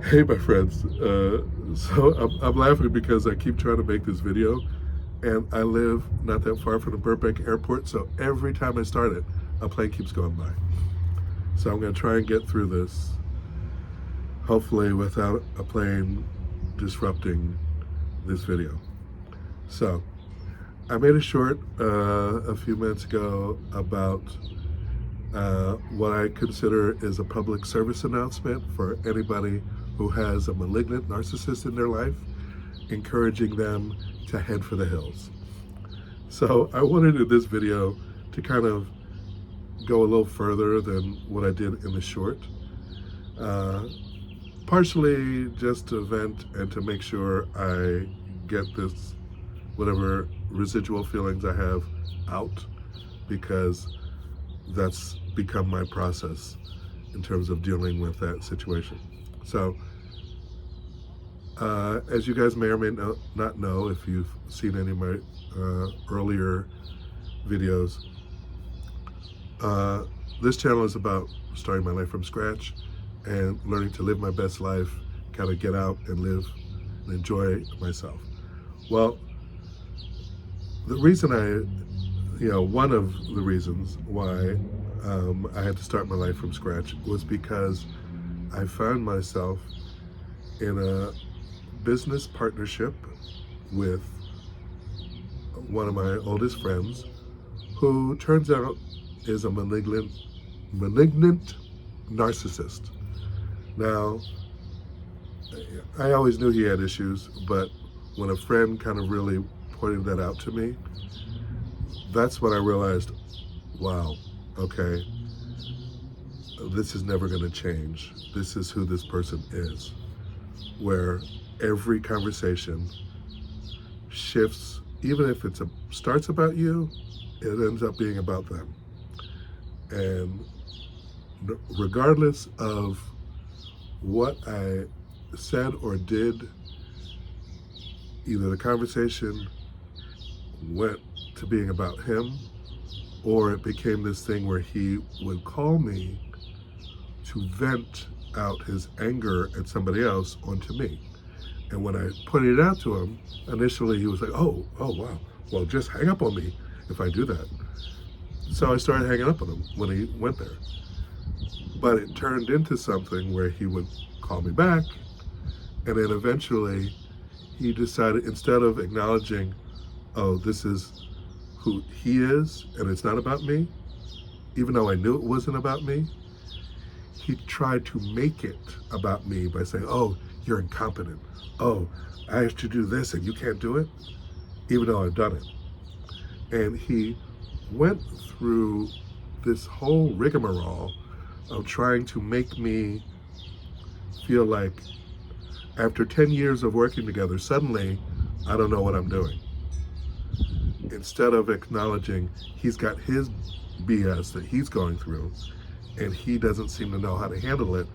Hey, my friends. I'm laughing because I keep trying to make this video, and I live not that far from the Burbank airport, so every time I start it, a plane keeps going by. So I'm going to try and get through this, hopefully without a plane disrupting this video. So I made a short a few minutes ago about what I consider is a public service announcement for anybody who has a malignant narcissist in their life, encouraging them to head for the hills. So I wanted in this video to kind of go a little further than what I did in the short. Partially just to vent and to make sure I get this, whatever residual feelings I have out, because that's become my process in terms of dealing with that situation. So, as you guys may or may not know, if you've seen any of my earlier videos, this channel is about starting my life from scratch and learning to live my best life, kind of get out and live and enjoy myself. Well, the reason one of the reasons why I had to start my life from scratch was because I found myself in a business partnership with one of my oldest friends, who turns out is a malignant narcissist. Now, I always knew he had issues, but when a friend kind of really pointed that out to me, that's when I realized, wow, okay, this is never going to change. This is who this person is, where every conversation shifts. Even if it starts about you, it ends up being about them. And regardless of what I said or did, either the conversation went to being about him, or it became this thing where he would call me to vent out his anger at somebody else onto me. And when I pointed it out to him, initially he was like, oh wow, well, just hang up on me if I do that. So I started hanging up on him when he went there. But it turned into something where he would call me back, and then eventually he decided, instead of acknowledging, oh, this is who he is and it's not about me, even though I knew it wasn't about me, he tried to make it about me by saying, oh, you're incompetent. Oh, I asked you to do this and you can't do it, even though I've done it. And he went through this whole rigmarole of trying to make me feel like after 10 years of working together, suddenly I don't know what I'm doing. Instead of acknowledging he's got his BS that he's going through and he doesn't seem to know how to handle it,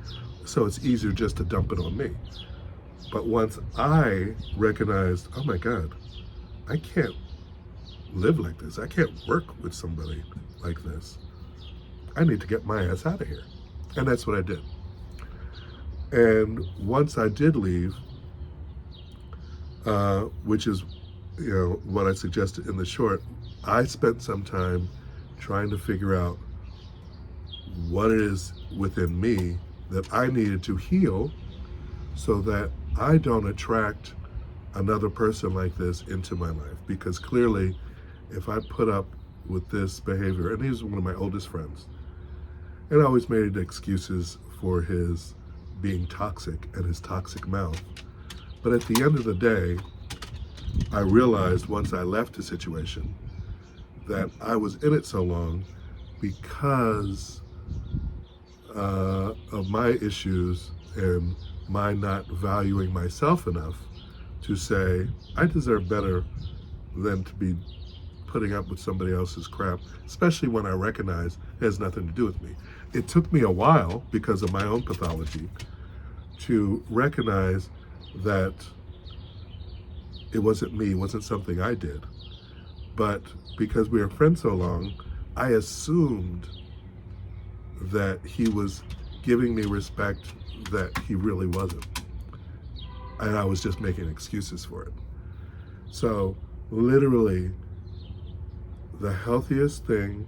so it's easier just to dump it on me. But once I recognized, oh my God, I can't live like this. I can't work with somebody like this. I need to get my ass out of here. And that's what I did. And once I did leave, which is what I suggested in the short, I spent some time trying to figure out what it is within me that I needed to heal so that I don't attract another person like this into my life. Because clearly, if I put up with this behavior, and he's one of my oldest friends, and I always made excuses for his being toxic and his toxic mouth. But at the end of the day, I realized once I left the situation that I was in it so long because of my issues and my not valuing myself enough to say, I deserve better than to be putting up with somebody else's crap, especially when I recognize it has nothing to do with me. It took me a while, because of my own pathology, to recognize that it wasn't me, it wasn't something I did. But because we were friends so long, I assumed that he was giving me respect that he really wasn't. and I was just making excuses for it. So literally, the healthiest thing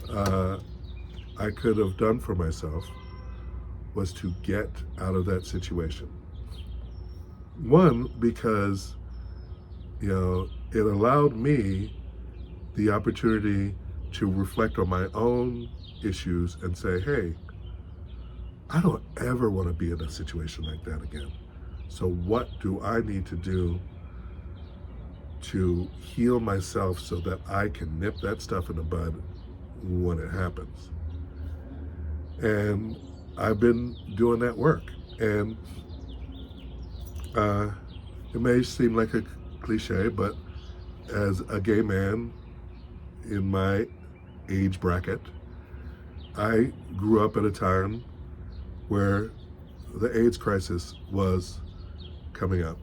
I could have done for myself was to get out of that situation. One, because, it allowed me the opportunity to reflect on my own issues and say, hey, I don't ever want to be in a situation like that again. So what do I need to do to heal myself so that I can nip that stuff in the bud when it happens? And I've been doing that work. And it may seem like a cliche, but as a gay man in my age bracket, I grew up at a time where the AIDS crisis was coming up.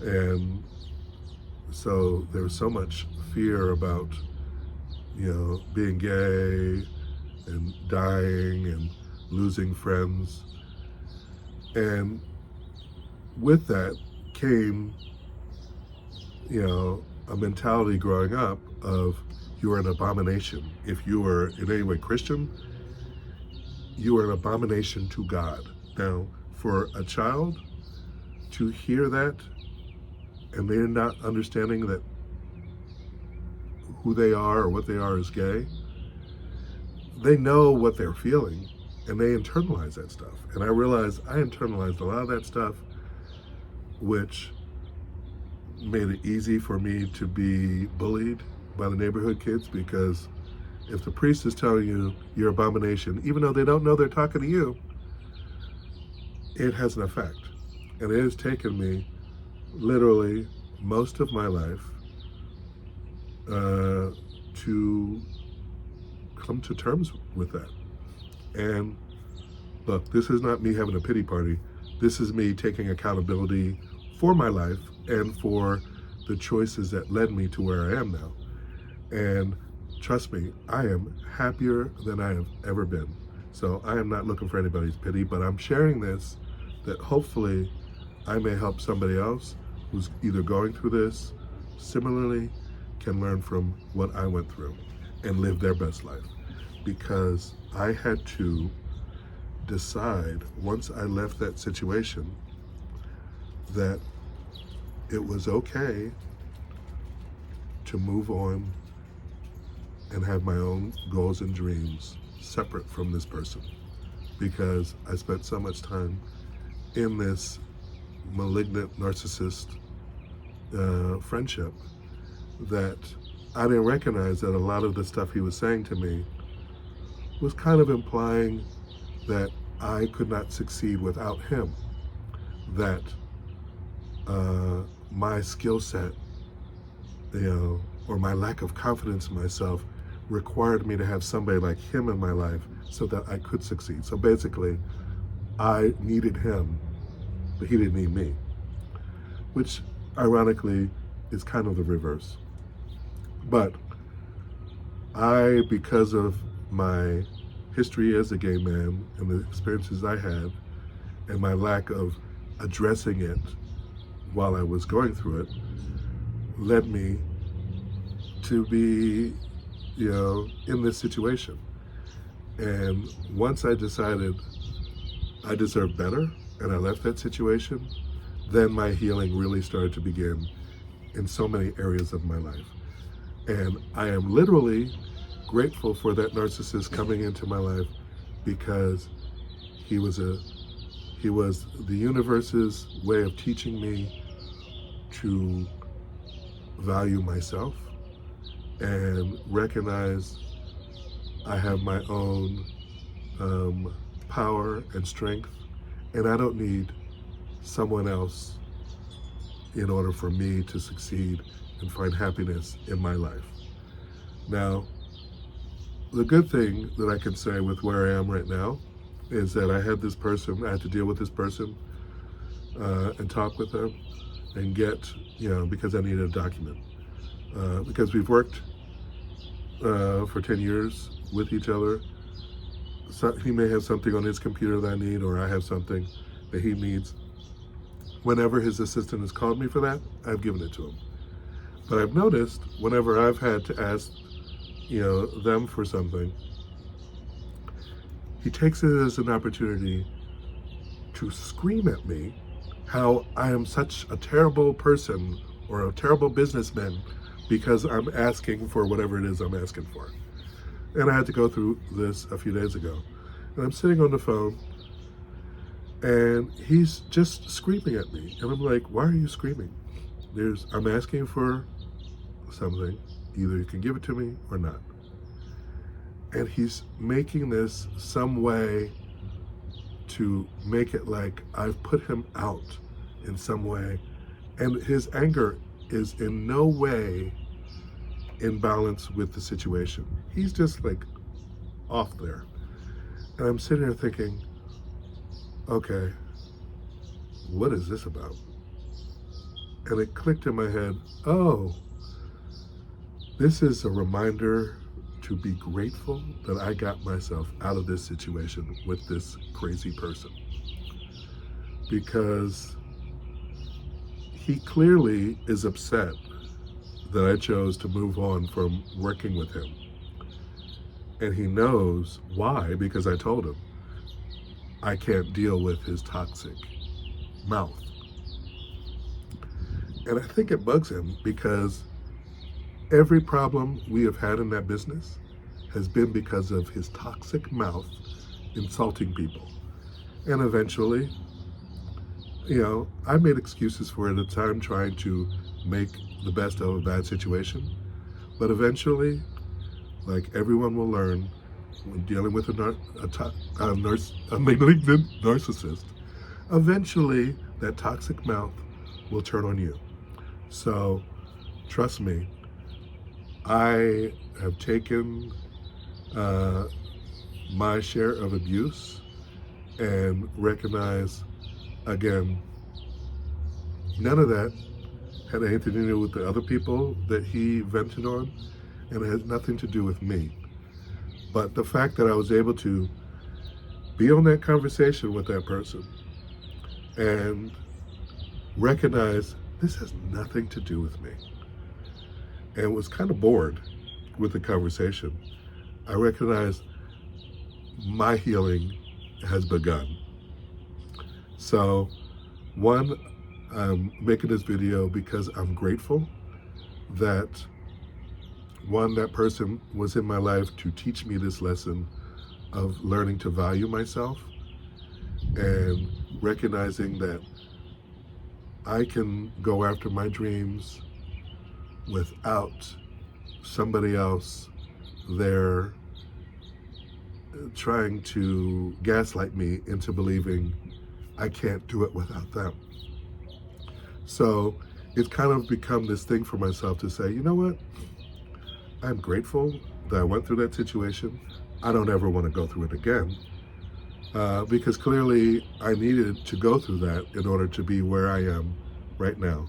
And so there was so much fear about, being gay and dying and losing friends. And with that came, a mentality growing up of you are an abomination. If you are in any way Christian, you are an abomination to God. Now, for a child to hear that and they're not understanding that who they are or what they are is gay, they know what they're feeling and they internalize that stuff. And I realized I internalized a lot of that stuff, which made it easy for me to be bullied by the neighborhood kids, because if the priest is telling you you're abomination, even though they don't know they're talking to you, it has an effect. And it has taken me literally most of my life to come to terms with that. And look, this is not me having a pity party. This is me taking accountability for my life and for the choices that led me to where I am now. And trust me, I am happier than I have ever been. So I am not looking for anybody's pity, but I'm sharing this that hopefully I may help somebody else who's either going through this similarly can learn from what I went through and live their best life. Because I had to decide once I left that situation that it was okay to move on and have my own goals and dreams separate from this person, because I spent so much time in this malignant narcissist friendship that I didn't recognize that a lot of the stuff he was saying to me was kind of implying that I could not succeed without him, that my skill set, or my lack of confidence in myself required me to have somebody like him in my life so that I could succeed. So basically, I needed him, but he didn't need me, which ironically is kind of the reverse. But I, because of my history as a gay man and the experiences I had and my lack of addressing it while I was going through it, led me to be, in this situation. And once I decided I deserved better and I left that situation, then my healing really started to begin in so many areas of my life. And I am literally grateful for that narcissist coming into my life, because he was the universe's way of teaching me to value myself and recognize I have my own power and strength, and I don't need someone else in order for me to succeed and find happiness in my life. Now, the good thing that I can say with where I am right now is that I had to deal with this person and talk with them and get, because I needed a document. Because we've worked for 10 years with each other. So he may have something on his computer that I need, or I have something that he needs. whenever his assistant has called me for that, I've given it to him. But I've noticed whenever I've had to ask, them for something, he takes it as an opportunity to scream at me how I am such a terrible person or a terrible businessman because I'm asking for whatever it is I'm asking for. And I had to go through this a few days ago. And I'm sitting on the phone and he's just screaming at me. And I'm like, why are you screaming? I'm asking for something. Either you can give it to me or not. And he's making this some way to make it like I've put him out in some way. And his anger is in no way in balance with the situation. He's just like off there. And I'm sitting there thinking, okay, what is this about? And it clicked in my head, oh, this is a reminder to be grateful that I got myself out of this situation with this crazy person. Because he clearly is upset that I chose to move on from working with him. And he knows why, because I told him I can't deal with his toxic mouth. And I think it bugs him because every problem we have had in that business has been because of his toxic mouth insulting people. And eventually, I made excuses for it at the time, trying to make the best of a bad situation. But eventually, like everyone will learn when dealing with a malignant narcissist, eventually that toxic mouth will turn on you. So trust me, I have taken my share of abuse and recognize, again, none of that had anything to do with the other people that he vented on, and it has nothing to do with me. But the fact that I was able to be on that conversation with that person and recognize this has nothing to do with me, and was kind of bored with the conversation, I recognized my healing has begun. So, one, I'm making this video because I'm grateful that, one, that person was in my life to teach me this lesson of learning to value myself and recognizing that I can go after my dreams without somebody else there trying to gaslight me into believing I can't do it without them. So it's kind of become this thing for myself to say, you know what? I'm grateful that I went through that situation. I don't ever want to go through it again. Because clearly I needed to go through that in order to be where I am right now,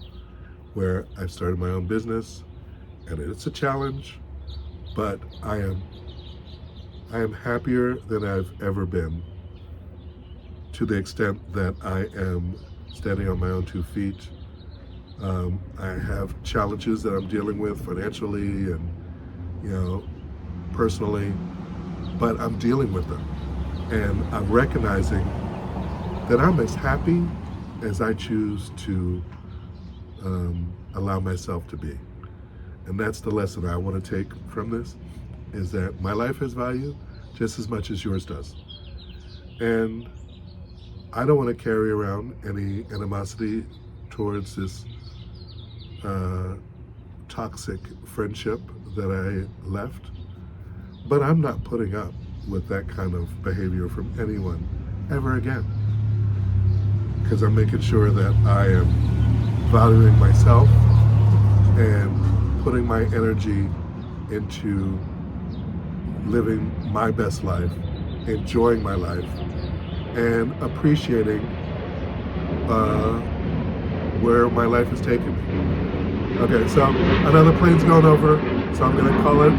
where I've started my own business, and it's a challenge, but I am happier than I've ever been, to the extent that I am standing on my own 2 feet. I have challenges that I'm dealing with financially and, personally, but I'm dealing with them. And I'm recognizing that I'm as happy as I choose to allow myself to be. And that's the lesson I want to take from this, is that my life has value just as much as yours does. And I don't want to carry around any animosity towards this toxic friendship that I left. But I'm not putting up with that kind of behavior from anyone ever again. Because I'm making sure that I am valuing myself and putting my energy into living my best life, enjoying my life, and appreciating where my life has taken me. Okay, so another plane's going over, so I'm going to call it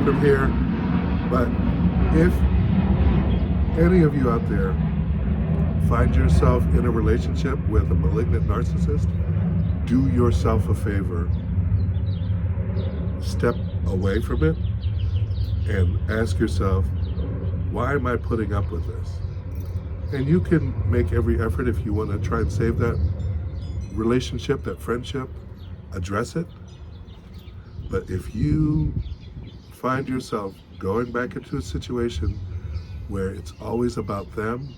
from here. But if any of you out there find yourself in a relationship with a malignant narcissist, do yourself a favor. Step away from it and ask yourself, why am I putting up with this? And you can make every effort if you want to try and save that relationship, that friendship, address it. But if you find yourself going back into a situation where it's always about them,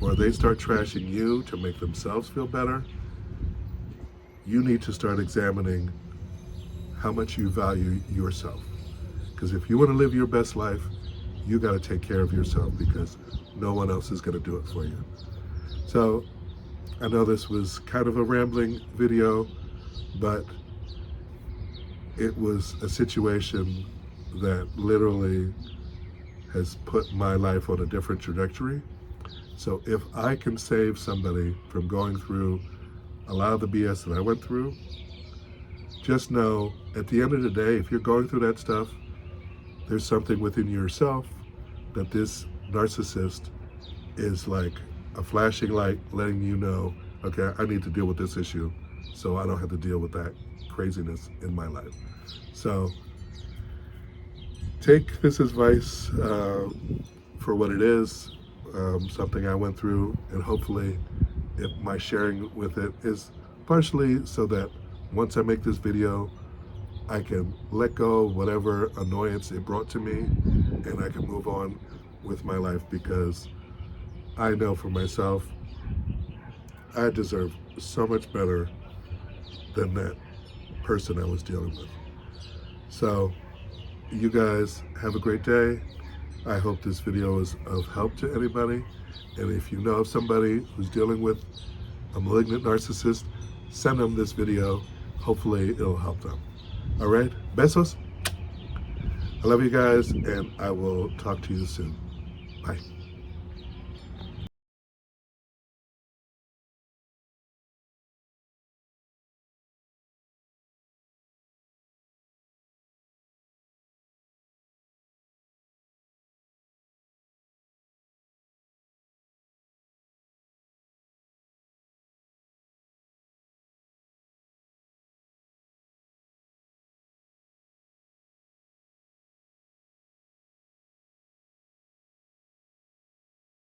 or they start trashing you to make themselves feel better, you need to start examining how much you value yourself. Because if you want to live your best life, you got to take care of yourself, because no one else is going to do it for you. So I know this was kind of a rambling video, but it was a situation that literally has put my life on a different trajectory. So if I can save somebody from going through a lot of the BS that I went through, just know at the end of the day, if you're going through that stuff, there's something within yourself that this narcissist is like a flashing light letting you know, okay, I need to deal with this issue so I don't have to deal with that craziness in my life. So take this advice for what it is, something I went through, and hopefully if my sharing with it is partially so that once I make this video, I can let go of whatever annoyance it brought to me and I can move on with my life, because I know for myself, I deserve so much better than that person I was dealing with. So you guys have a great day. I hope this video is of help to anybody. And if you know of somebody who's dealing with a malignant narcissist, send them this video. Hopefully it'll help them. All right, besos. I love you guys, and I will talk to you soon. Bye.